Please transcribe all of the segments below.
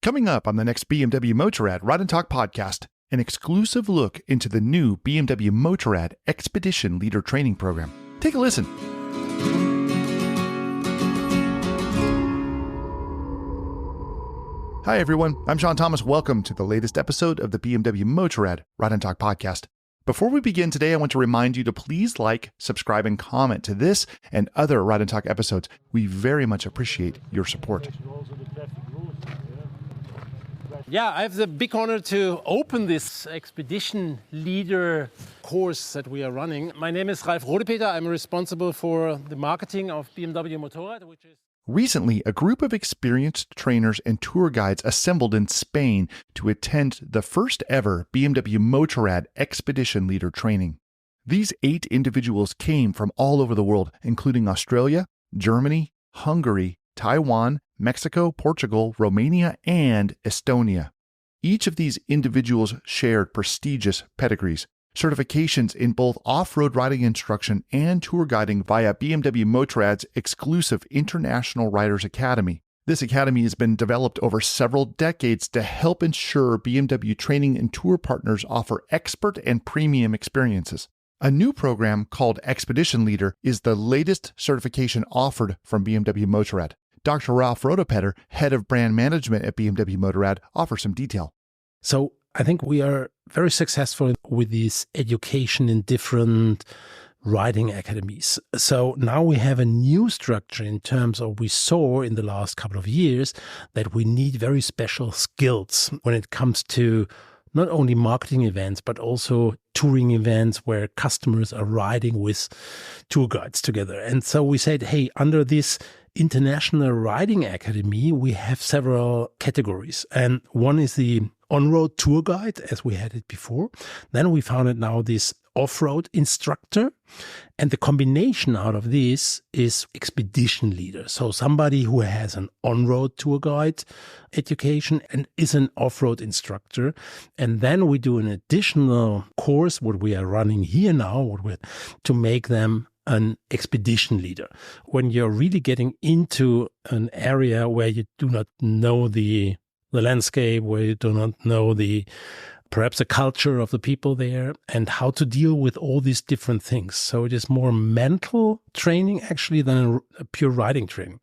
Coming up on the next BMW Motorrad Ride and Talk podcast, an exclusive look into the new BMW Motorrad Expedition Leader Training Program. Take a listen. Hi everyone, I'm Sean Thomas. Welcome to the latest episode of the BMW Motorrad Ride and Talk podcast. Before we begin today, I want to remind you to please like, subscribe, and comment to this and other Ride and Talk episodes. We very much appreciate your support. Yeah, I have the big honor to open this expedition leader course that we are running. My name is Ralf Rodepeter. I'm responsible for the marketing of BMW Motorrad, which is... Recently, a group of experienced trainers and tour guides assembled in Spain to attend the first ever BMW Motorrad Expedition Leader Training. These 8 individuals came from all over the world, including Australia, Germany, Hungary, Taiwan, Mexico, Portugal, Romania, and Estonia. Each of these individuals shared prestigious pedigrees, certifications in both off-road riding instruction and tour guiding via BMW Motorrad's exclusive International Riders Academy. This academy has been developed over several decades to help ensure BMW training and tour partners offer expert and premium experiences. A new program called Expedition Leader is the latest certification offered from BMW Motorrad. Dr. Ralf Rodepeter, head of brand management at BMW Motorrad, offers some detail. So I think we are very successful with this education in different riding academies. So now we have a new structure in terms of we saw in the last couple of years that we need very special skills when it comes to not only marketing events, but also touring events where customers are riding with tour guides together. And so we said, hey, under this International Riding Academy, we have several categories. And one is the on-road tour guide, as we had it before. Then we founded now this off-road instructor. And the combination out of this is expedition leader. So somebody who has an on-road tour guide education and is an off-road instructor. And then we do an additional course, what we are running here now, to make them an expedition leader. When you're really getting into an area where you do not know the landscape, where you do not know perhaps the culture of the people there and how to deal with all these different things. So it is more mental training actually than a pure riding training.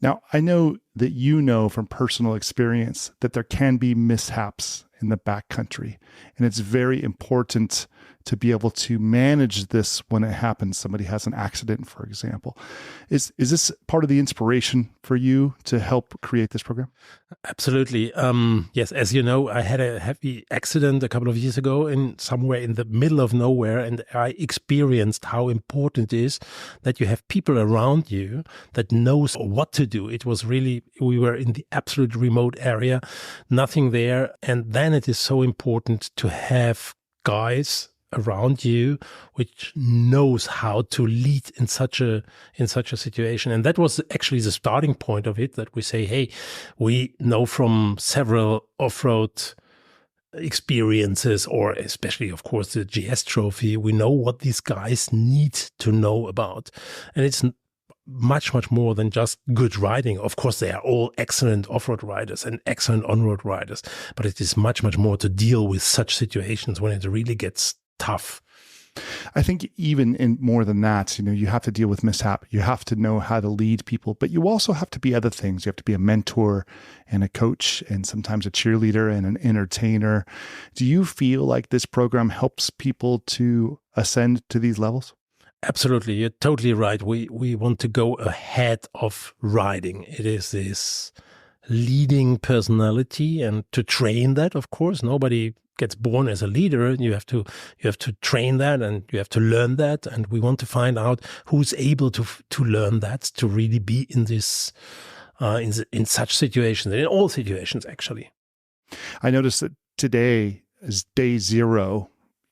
Now, I know that you know from personal experience that there can be mishaps in the backcountry, and it's very important to be able to manage this when it happens. Somebody has an accident, for example. Is this part of the inspiration for you to help create this program? Absolutely. Yes, as you know, I had a heavy accident a couple of years ago somewhere in the middle of nowhere, and I experienced how important it is that you have people around you that knows what to do. It was really, we were in the absolute remote area, nothing there, and then it is so important to have guys around you which knows how to lead in such a situation. And that was actually the starting point of it, that we say, hey, we know from several off-road experiences, or especially of course the GS trophy, we know what these guys need to know about. And it's much more than just good riding. Of course, they are all excellent off-road riders and excellent on-road riders, but it is much more to deal with such situations when it really gets tough. I think even in more than that, you have to deal with mishap. You have to know how to lead people, but you also have to be other things. You have to be a mentor and a coach and sometimes a cheerleader and an entertainer. Do you feel like this program helps people to ascend to these levels? Absolutely. You're totally right. We want to go ahead of riding. It is this leading personality, and to train that, of course, nobody gets born as a leader. You have to train that, and you have to learn that. And we want to find out who's able to learn that, to really be in this, in such situations, in all situations, actually. I noticed that today is day 0.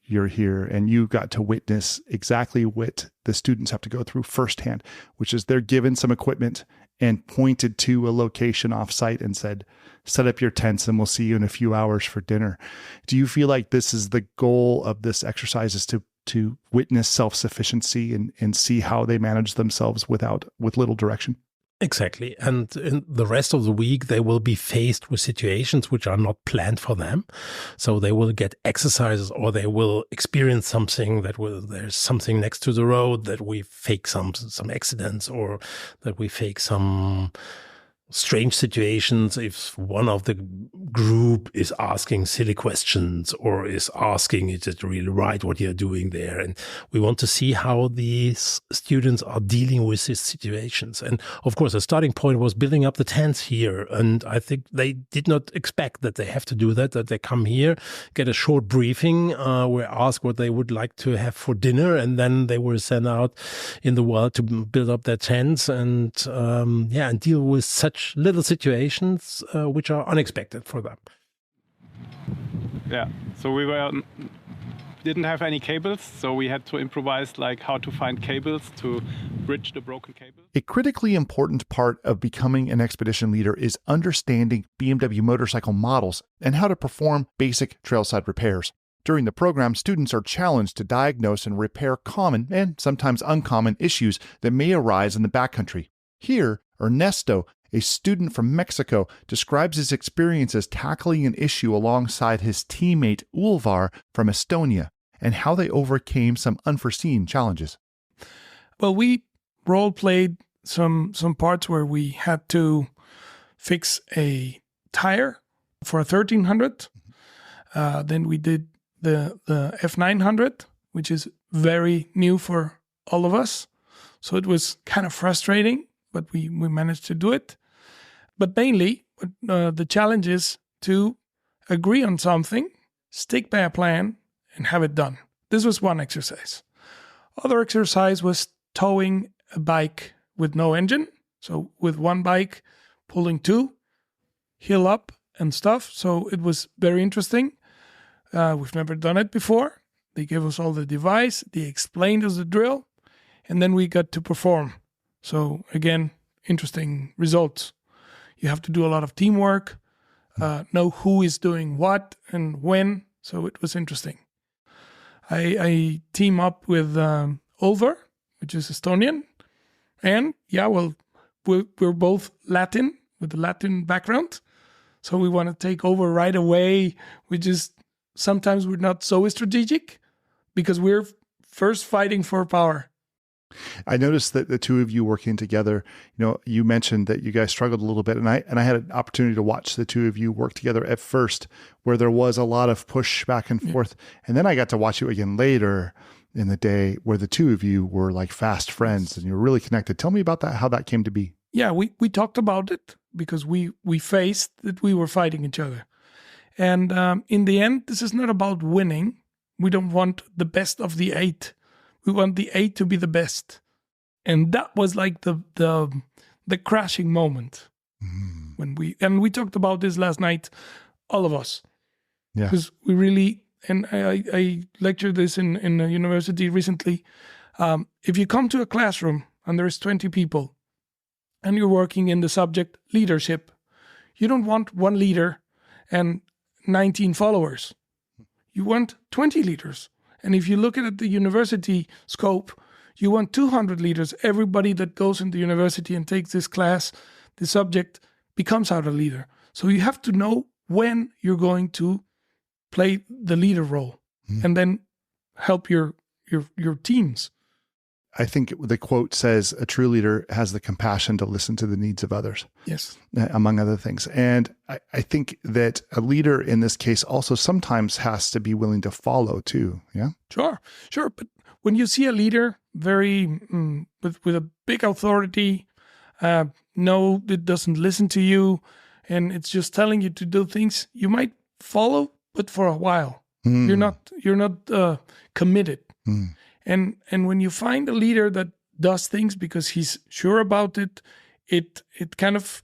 You're here and you got to witness exactly what the students have to go through firsthand, which is they're given some equipment and pointed to a location off-site and said, set up your tents and we'll see you in a few hours for dinner. Do you feel like this is the goal of this exercise, is to witness self-sufficiency and see how they manage themselves with little direction? Exactly. And in the rest of the week, they will be faced with situations which are not planned for them. So they will get exercises, or they will experience something there's something next to the road that we fake some accidents, or that we fake some strange situations if one of the group is asking silly questions or is asking, is it really right what you're doing there? And we want to see how these students are dealing with these situations. And of course, the starting point was building up the tents here. And I think they did not expect that they have to do that they come here, get a short briefing, where asked what they would like to have for dinner. And then they were sent out in the world to build up their tents and deal with such little situations which are unexpected for them. Yeah, so we didn't have any cables, so we had to improvise like how to find cables to bridge the broken cable. A critically important part of becoming an expedition leader is understanding BMW motorcycle models and how to perform basic trailside repairs. During the program, students are challenged to diagnose and repair common and sometimes uncommon issues that may arise in the backcountry. Here, Ernesto, a student from Mexico, describes his experiences tackling an issue alongside his teammate Ulvar from Estonia and how they overcame some unforeseen challenges. Well, we role-played some parts where we had to fix a tire for a 1300. Then we did the F900, which is very new for all of us. So it was kind of frustrating, but we managed to do it. But mainly, the challenge is to agree on something, stick by a plan, and have it done. This was one exercise. Other exercise was towing a bike with no engine. So with one bike, pulling two, hill up and stuff. So it was very interesting. We've never done it before. They gave us all the device. They explained us the drill. And then we got to perform. So again, interesting results. You have to do a lot of teamwork, know who is doing what and when. So it was interesting. I team up with Ulvar, which is Estonian. And we're both Latin, with a Latin background. So we want to take over right away. Sometimes we're not so strategic because we're first fighting for power. I noticed that the two of you working together, you mentioned that you guys struggled a little bit, and I had an opportunity to watch the two of you work together at first, where there was a lot of push back and forth. And then I got to watch you again later in the day where the two of you were like fast friends and you were really connected. Tell me about that, how that came to be. Yeah, we talked about it because we faced that we were fighting each other. And in the end, this is not about winning. We don't want the best of the 8. We want the 8 to be the best. And that was like the crashing moment. When we talked about this last night, all of us. Yeah. Because we really, and I lectured this in a university recently. If you come to a classroom and there's 20 people and you're working in the subject leadership, you don't want one leader and 19 followers. You want 20 leaders. And if you look at the university scope, you want 200 leaders. Everybody that goes into university and takes this class, this subject, becomes out a leader. So you have to know when you're going to play the leader role and then help your teams. I think the quote says a true leader has the compassion to listen to the needs of others. Yes. Among other things. And I think that a leader in this case also sometimes has to be willing to follow too. Yeah. Sure. But when you see a leader very with a big authority, it doesn't listen to you, and it's just telling you to do things, you might follow, but for a while. You're not committed. And when you find a leader that does things because he's sure about it, it kind of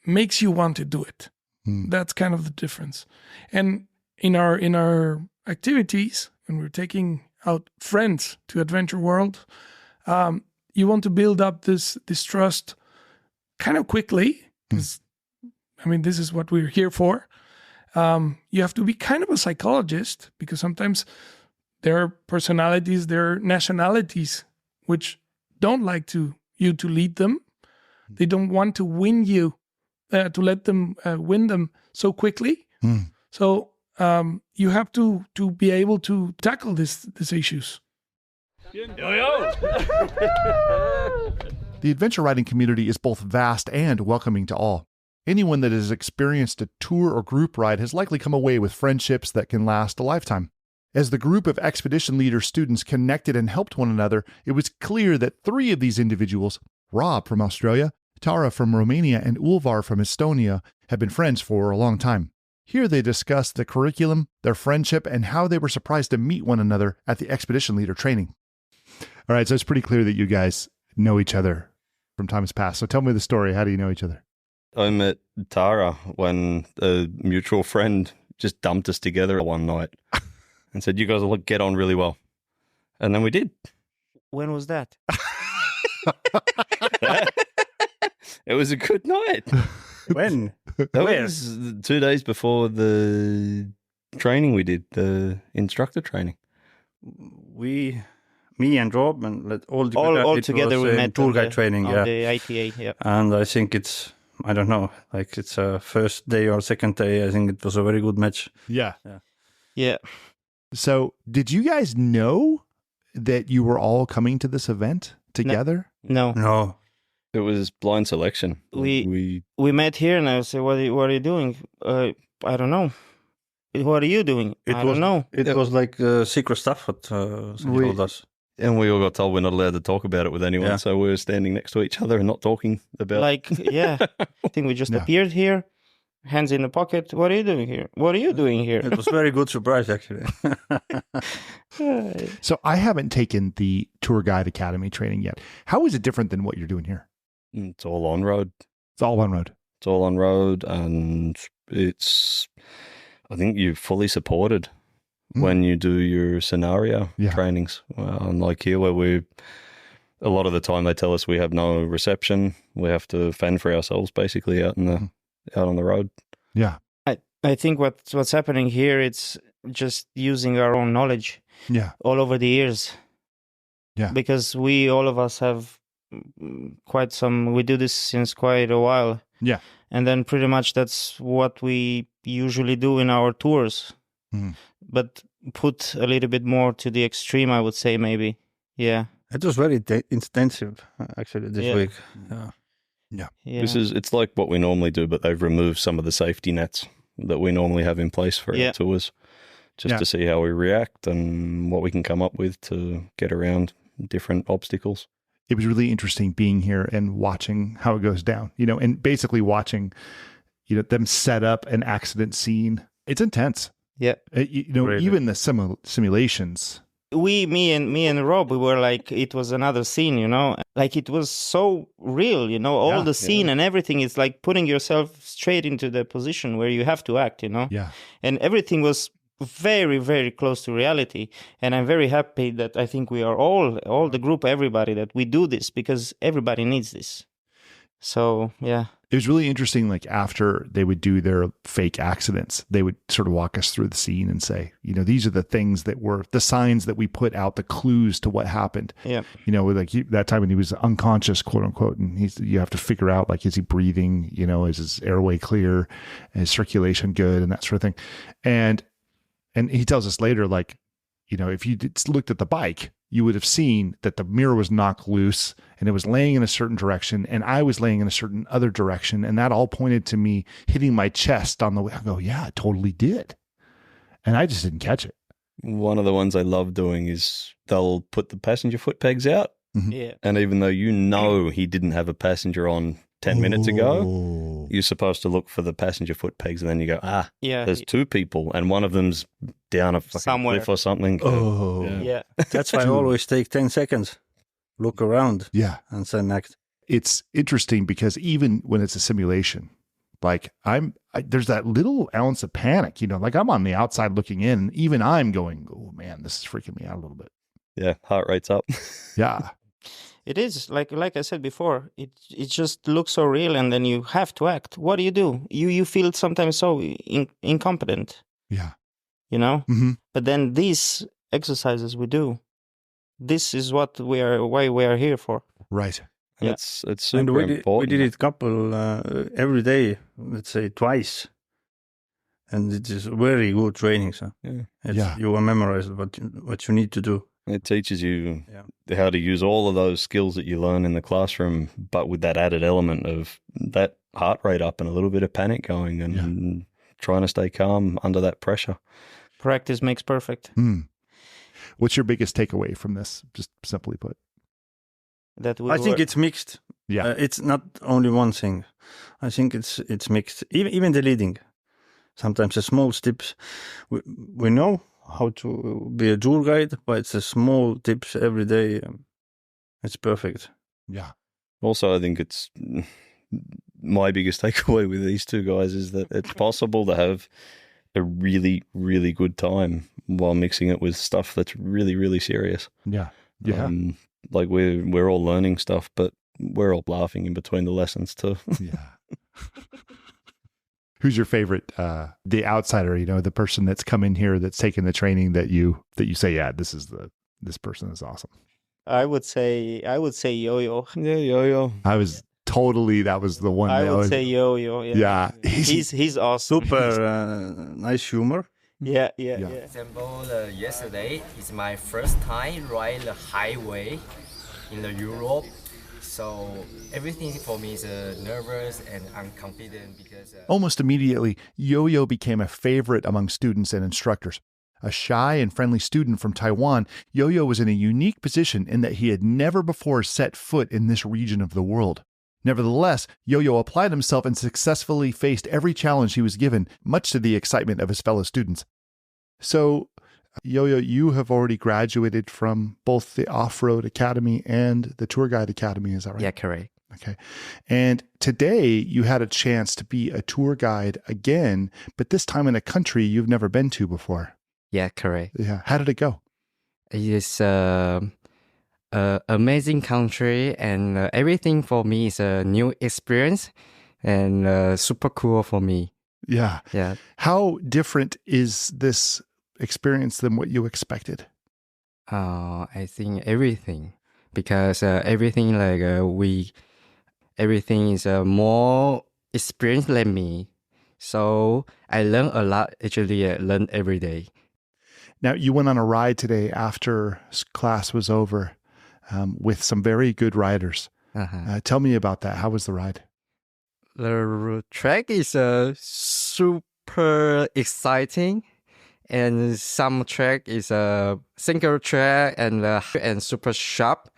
makes you want to do it. That's kind of the difference. And in our activities, when we're taking out friends to Adventure World, you want to build up this trust kind of quickly. Because, this is what we're here for. You have to be kind of a psychologist because sometimes there are personalities, there are nationalities which don't like you to lead them. They don't want to win you, to let them win them so quickly. So you have to be able to tackle these issues. Yoyo! The adventure riding community is both vast and welcoming to all. Anyone that has experienced a tour or group ride has likely come away with friendships that can last a lifetime. As the group of expedition leader students connected and helped one another, it was clear that 3 of these individuals, Rob from Australia, Tara from Romania, and Ulvar from Estonia, had been friends for a long time. Here they discussed the curriculum, their friendship, and how they were surprised to meet one another at the expedition leader training. All right, so it's pretty clear that you guys know each other from times past. So tell me the story. How do you know each other? I met Tara when a mutual friend just dumped us together one night and said, "You guys will get on really well." And then we did. When was that? It was a good night. When? That was 2 days before the training we did, the instructor training. Me and Rob and all together we met tour guide training, on the ITA, yeah. And I think it's a first day or second day. I think it was a very good match. Yeah. Yeah. So did you guys know that you were all coming to this event together? No. It was blind selection. We met here and I said, what are you doing? I don't know. What are you doing? I don't know. It was like secret stuff what he told us. And we all got told we're not allowed to talk about it with anyone, so we were standing next to each other and not talking about it. I think we just appeared here, hands in the pocket. What are you doing here? What are you doing here? It was a very good surprise, actually. So I haven't taken the Tour Guide Academy training yet. How is it different than what you're doing here? It's all on road. It's all on road. It's all on road, and I think you're fully supported when you do your scenario trainings. Unlike here, where a lot of the time they tell us we have no reception, we have to fend for ourselves basically out on the road. Yeah, I think what's happening here, it's just using our own knowledge. Yeah, all over the years. Yeah, because all of us have we do this since quite a while. Yeah, and then pretty much that's what we usually do in our tours. But put a little bit more to the extreme, I would say, maybe. Yeah. It was very intensive, actually, this week. Yeah. It's like what we normally do, but they've removed some of the safety nets that we normally have in place for our tours, just to see how we react and what we can come up with to get around different obstacles. It was really interesting being here and watching how it goes down, and basically watching, them set up an accident scene. It's intense. Yeah. Really. Even the simulations. Me and Rob, we were like, it was another scene, like it was so real, all the scene and everything is like putting yourself straight into the position where you have to act, Yeah. And everything was very, very close to reality. And I'm very happy that I think we are all the group, everybody, that we do this because everybody needs this. So, yeah. It was really interesting, like after they would do their fake accidents, they would sort of walk us through the scene and say, these are the things that were the signs that we put out, the clues to what happened. Yeah. Like that time when he was unconscious, quote unquote, and you have to figure out, like, is he breathing? Is his airway clear? Is circulation good? And that sort of thing. And he tells us later, like, if you looked at the bike, you would have seen that the mirror was knocked loose and it was laying in a certain direction and I was laying in a certain other direction. And that all pointed to me hitting my chest on the way. I go, yeah, it totally did. And I just didn't catch it. One of the ones I love doing is they'll put the passenger foot pegs out. Mm-hmm. Yeah. And even though he didn't have a passenger on 10 minutes ago, you're supposed to look for the passenger foot pegs and then you go, there's 2 people and one of them's down a fucking cliff or something. Yeah. That's why I always take 10 seconds, look around, and then act. It's interesting because even when it's a simulation, like there's that little ounce of panic, like I'm on the outside looking in, and even I'm going, oh man, this is freaking me out a little bit. Yeah, heart rate's up. Yeah. It is like I said before. It just looks so real, and then you have to act. What do? You feel sometimes so incompetent. Yeah, Mm-hmm. But then these exercises we do, this is why we are here for. Right. And it's super important. We did it couple every day, let's say twice. And it is very good training. So you will memorize what you need to do. It teaches you how to use all of those skills that you learn in the classroom, but with that added element of that heart rate up and a little bit of panic going and trying to stay calm under that pressure. Practice makes perfect. What's your biggest takeaway from this, just simply put? I think it's mixed. Yeah. It's not only one thing. I think it's mixed. Even the leading. Sometimes the small tips. We know how to be a tour guide, but it's the small tips every day. It's perfect. Yeah. Also, I think it's my biggest takeaway with these two guys is that it's possible to have a really, really good time while mixing it with stuff that's really, really serious. Yeah. Yeah. Like we're all learning stuff, but we're all laughing in between the lessons too. Yeah. Who's your favorite, the outsider, the person that's come in here, that's taken the training that you say, yeah, this person is awesome? I would say Yoyo. Yeah, Yoyo. That was the one. I would say Yoyo. Yeah. He's awesome. Super nice humor. Yeah. Example, yesterday is my first time ride the highway in the Europe. So everything for me is nervous and unconfident because... Almost immediately, Yoyo became a favorite among students and instructors. A shy and friendly student from Taiwan, Yoyo was in a unique position in that he had never before set foot in this region of the world. Nevertheless, Yoyo applied himself and successfully faced every challenge he was given, much to the excitement of his fellow students. So, Yoyo, you have already graduated from both the Off-Road Academy and the Tour Guide Academy, is that right? Yeah, correct. Okay. And today you had a chance to be a tour guide again, but this time in a country you've never been to before. Yeah, correct. Yeah. How did it go? It is amazing country, and everything for me is a new experience and super cool for me. Yeah. Yeah. How different is this experience than what you expected? I think everything, because everything everything is more experienced than me. So I learn a lot. Actually, I learn every day. Now, you went on a ride today after class was over with some very good riders. Tell me about that. How was the ride? The track is super exciting. And some track is a single track and super sharp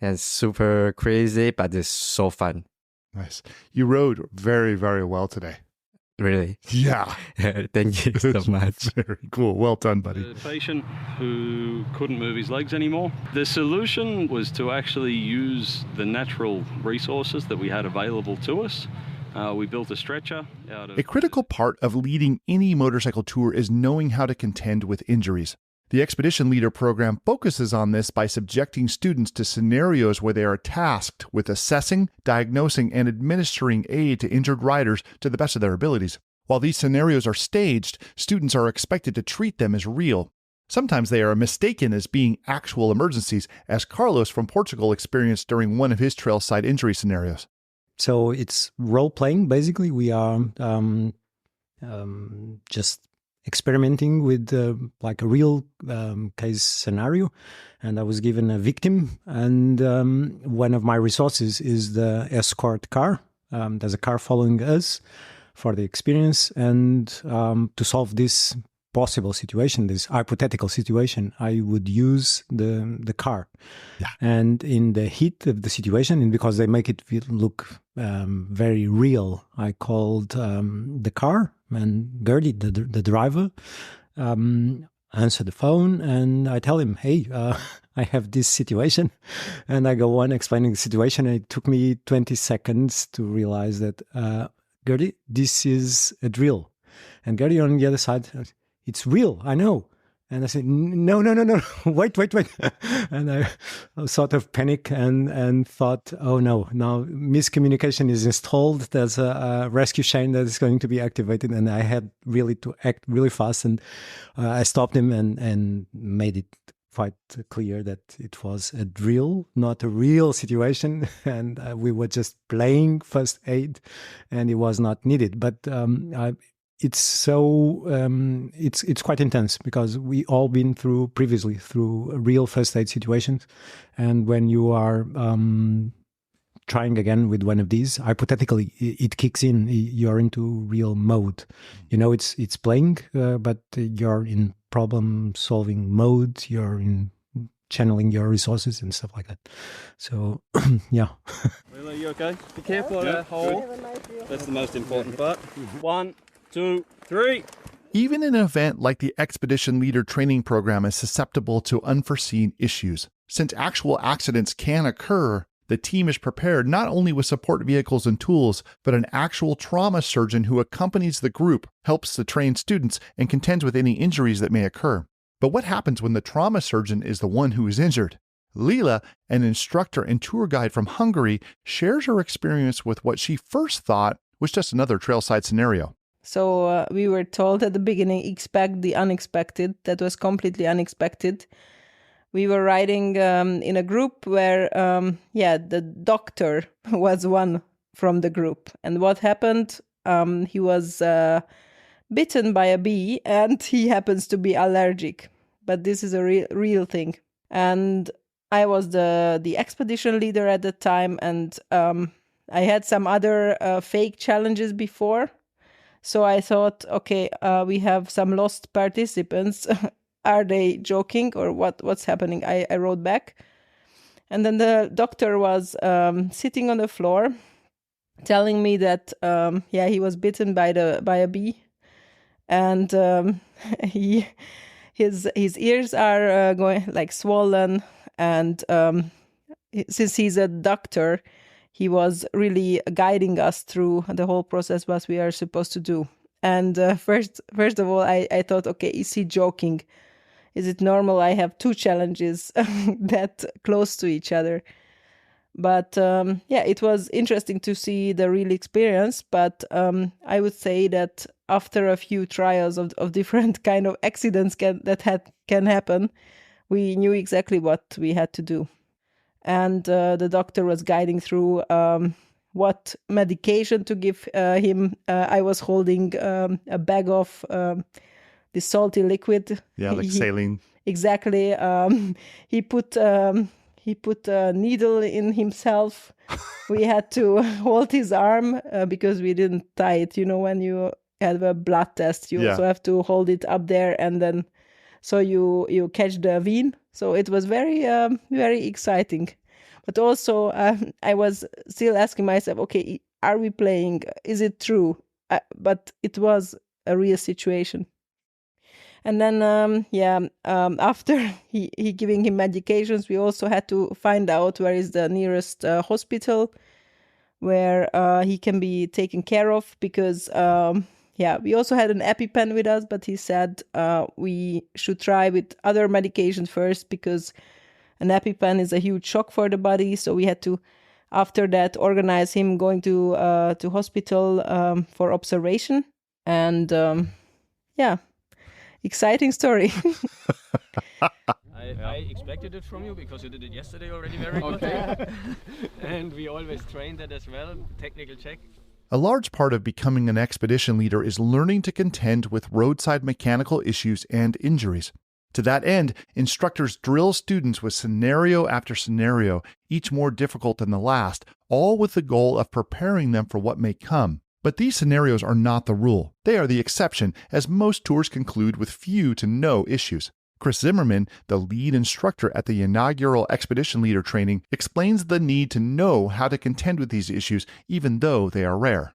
and super crazy, but it's so fun. Nice. You rode very, very well today. Really? Yeah. Thank you so much. Very cool. Well done, buddy. A patient who couldn't move his legs anymore. The solution was to actually use the natural resources that we had available to us. We built a stretcher out of... A critical part of leading any motorcycle tour is knowing how to contend with injuries. The Expedition Leader program focuses on this by subjecting students to scenarios where they are tasked with assessing, diagnosing, and administering aid to injured riders to the best of their abilities. While these scenarios are staged, students are expected to treat them as real. Sometimes they are mistaken as being actual emergencies, as Carlos from Portugal experienced during one of his trailside injury scenarios. So it's role playing. Basically, we are just experimenting with like a real case scenario. And I was given a victim, and one of my resources is the escort car. There's a car following us for the experience, and to solve this possible situation, this hypothetical situation, I would use the car. Yeah. And in the heat of the situation, and because they make it look very real, I called the car, and Gertie, the driver, answered the phone, and I tell him, hey, I have this situation. And I go on explaining the situation. And it took me 20 seconds to realize that, Gertie, this is a drill. And Gertie on the other side, it's real, I know. And I said, no, wait. And I sort of panicked and thought, oh no, now miscommunication is installed. There's a rescue chain that is going to be activated. And I had really to act really fast. And I stopped him and made it quite clear that it was a drill, not a real situation, and we were just playing first aid, and it was not needed. But it's quite intense because we all been through previously through real first aid situations, and when you are trying again with one of these, hypothetically, it kicks in. You're into real mode. You know, it's playing, but you're in problem-solving mode. You're in channeling your resources and stuff like that. So, yeah. Leela, you okay? Be careful of that hole. That's the most important part. 1, 2, 3. Even an event like the Expedition Leader Training Program is susceptible to unforeseen issues. Since actual accidents can occur, the team is prepared not only with support vehicles and tools, but an actual trauma surgeon who accompanies the group, helps the trained students, and contends with any injuries that may occur. But what happens when the trauma surgeon is the one who is injured? Leela, an instructor and tour guide from Hungary, shares her experience with what she first thought was just another trailside scenario. So we were told at the beginning, expect the unexpected. That was completely unexpected. We were riding in a group where, the doctor was one from the group. And what happened? He was bitten by a bee, and he happens to be allergic. But this is a real thing. And I was the expedition leader at the time, and I had some other fake challenges before. So I thought, okay, we have some lost participants. Are they joking or what's happening? I wrote back. And then the doctor was sitting on the floor telling me that, he was bitten by a bee. And his ears are going like swollen. And since he's a doctor, he was really guiding us through the whole process, what we are supposed to do. And first of all, I thought, okay, is he joking? Is it normal I have two challenges that close to each other? But it was interesting to see the real experience. But I would say that after a few trials of different kind of accidents that can happen, we knew exactly what we had to do. And the doctor was guiding through what medication to give him. I was holding a bag of the salty liquid. Yeah, like saline. Exactly. He put a needle in himself. We had to hold his arm because we didn't tie it. You know, when you have a blood test, you also have to hold it up there, and then so you catch the vein. So it was very, very exciting. But also, I was still asking myself, okay, are we playing? Is it true? But it was a real situation. And then, after he giving him medications, we also had to find out where is the nearest hospital where he can be taken care of. Because, we also had an EpiPen with us, but he said we should try with other medications first, because an EpiPen is a huge shock for the body. So we had to, after that, organize him going to hospital for observation. And, exciting story. I expected it from you because you did it yesterday already very good. Okay. And we always trained that as well, technical check. A large part of becoming an expedition leader is learning to contend with roadside mechanical issues and injuries. To that end, instructors drill students with scenario after scenario, each more difficult than the last, all with the goal of preparing them for what may come. But these scenarios are not the rule. They are the exception, as most tours conclude with few to no issues. Chris Zimmerman, the lead instructor at the inaugural Expedition Leader training, explains the need to know how to contend with these issues, even though they are rare.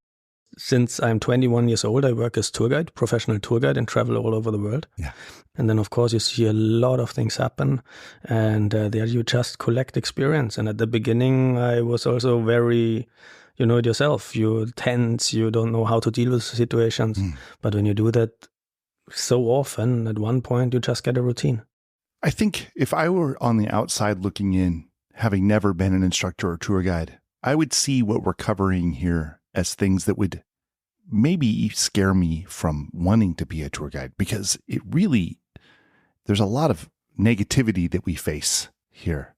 Since I'm 21 years old, I work as tour guide, professional tour guide, and travel all over the world. Yeah. And then, of course, you see a lot of things happen, and there you just collect experience. And at the beginning, I was also very... You know it yourself, you're tense, you don't know how to deal with situations. But when you do that so often, at one point, you just get a routine. I think if I were on the outside looking in, having never been an instructor or tour guide, I would see what we're covering here as things that would maybe scare me from wanting to be a tour guide, because it really, there's a lot of negativity that we face here.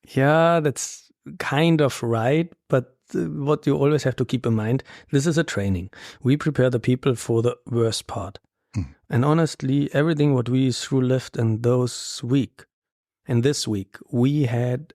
Yeah, that's kind of right. But what you always have to keep in mind, this is a training. We prepare the people for the worst part. And honestly, everything what we lived in this week, we had,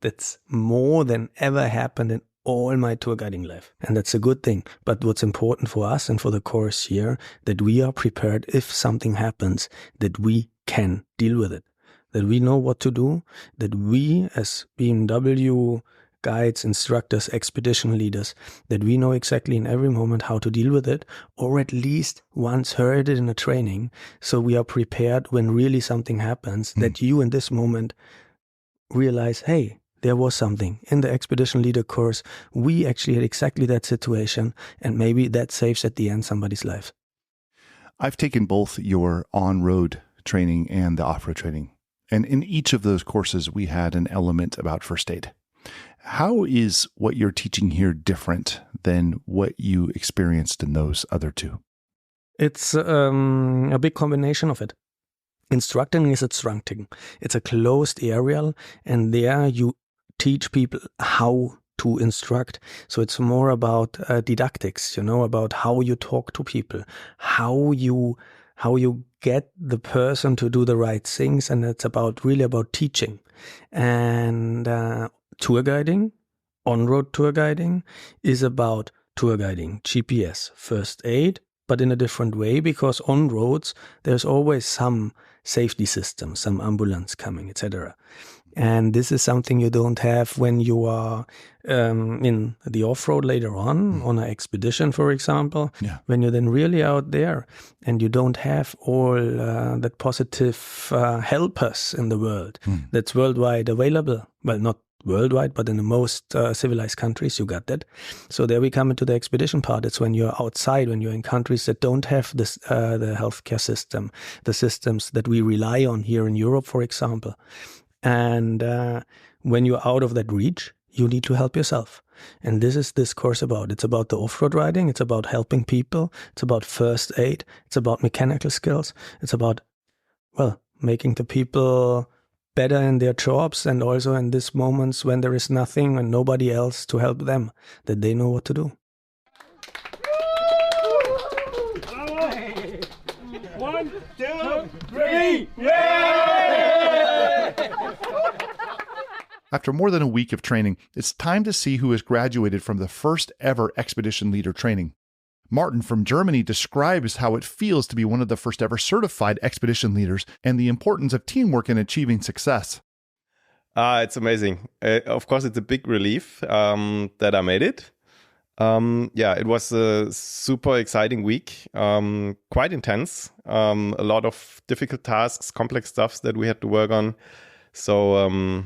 that's more than ever happened in all my tour guiding life. And that's a good thing. But what's important for us and for the course here, that we are prepared if something happens, that we can deal with it. That we know what to do, that we as BMW guides, instructors, expedition leaders, that we know exactly in every moment how to deal with it, or at least once heard it in a training. So we are prepared when really something happens, that you in this moment realize, hey, there was something in the expedition leader course. We actually had exactly that situation, and maybe that saves at the end somebody's life. I've taken both your on-road training and the off-road training. And in each of those courses, we had an element about first aid. How is what you're teaching here different than what you experienced in those other two? It's a big combination of it. Instructing is instructing. It's a closed area, and there you teach people how to instruct. So it's more about didactics, about how you talk to people, how you get the person to do the right things, and it's really about teaching. And tour guiding, on-road tour guiding, is about tour guiding, GPS, first aid, but in a different way, because on roads there's always some safety system, some ambulance coming, etc. And this is something you don't have when you are in the off-road later on an expedition, for example, when you're then really out there and you don't have all that positive helpers in the world that's worldwide available. Well, not worldwide, but in the most civilized countries, you got that. So there we come into the expedition part. It's when you're outside, when you're in countries that don't have this, the healthcare system, the systems that we rely on here in Europe, for example. And when you're out of that reach, you need to help yourself. And this is this course about. It's about the off-road riding. It's about helping people. It's about first aid. It's about mechanical skills. It's about, making the people better in their jobs, and also in these moments when there is nothing and nobody else to help them, that they know what to do. 1, 2, 3, After more than a week of training, it's time to see who has graduated from the first ever expedition leader training. Martin from Germany describes how it feels to be one of the first ever certified expedition leaders and the importance of teamwork in achieving success. It's amazing. Of course, it's a big relief that I made it. It was a super exciting week, quite intense. A lot of difficult tasks, complex stuffs that we had to work on. So,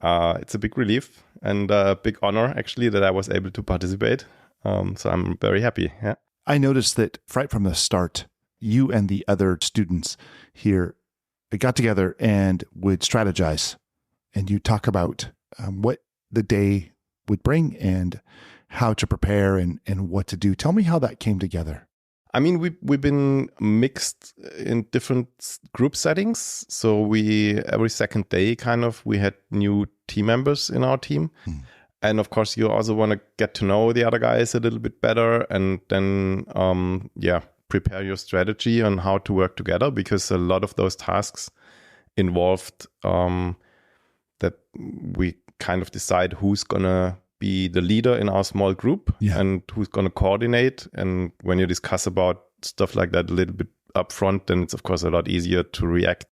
it's a big relief and a big honor, actually, that I was able to participate. So I'm very happy. Yeah. I noticed that right from the start, you and the other students here got together and would strategize, and you talk about what the day would bring and how to prepare and what to do. Tell me how that came together. I mean, we've been mixed in different group settings. So every second day, we had new team members in our team. And of course, you also want to get to know the other guys a little bit better, and then, prepare your strategy on how to work together, because a lot of those tasks involved that we kind of decide who's going to be the leader in our small group and who's going to coordinate. And when you discuss about stuff like that a little bit up front, then it's, of course, a lot easier to react.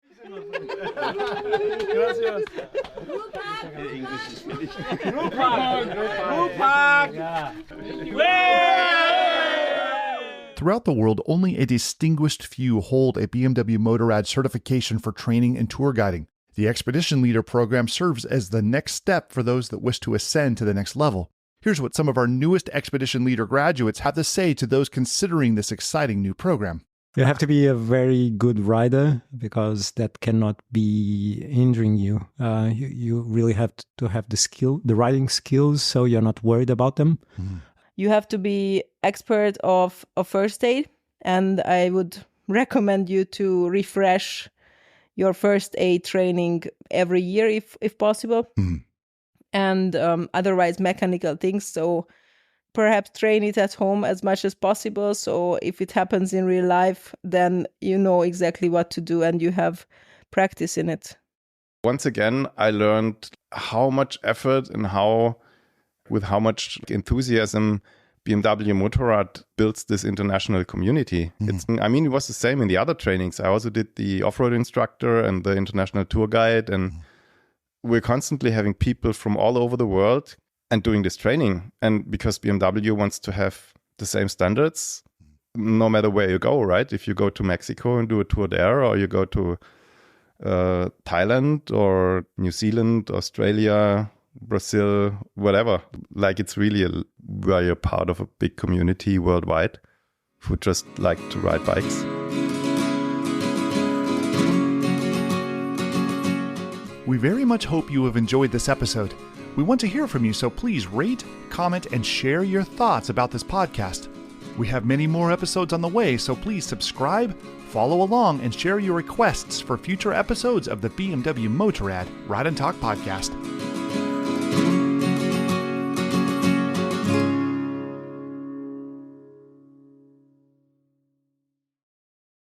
Throughout the world, only a distinguished few hold a BMW Motorrad certification for training and tour guiding. The Expedition Leader program serves as the next step for those that wish to ascend to the next level. Here's what some of our newest Expedition Leader graduates have to say to those considering this exciting new program. You have to be a very good rider, because that cannot be hindering you. You really have to have the riding skills, so you're not worried about them. You have to be expert of first aid, and I would recommend you to refresh your first aid training every year if possible. And otherwise mechanical things. So perhaps train it at home as much as possible. So if it happens in real life, then you know exactly what to do and you have practice in it. Once again, I learned how much effort and with how much enthusiasm BMW Motorrad builds this international community. It was the same in the other trainings. I also did the off-road instructor and the international tour guide, and we're constantly having people from all over the world and doing this training. And because BMW wants to have the same standards, no matter where you go, right? If you go to Mexico and do a tour there, or you go to Thailand or New Zealand, Australia, Brazil, whatever. Like, it's really where you're part of a big community worldwide who just like to ride bikes. We very much hope you have enjoyed this episode. We want to hear from you, so please rate, comment, and share your thoughts about this podcast. We have many more episodes on the way, so please subscribe, follow along, and share your requests for future episodes of the BMW Motorrad Ride and Talk podcast.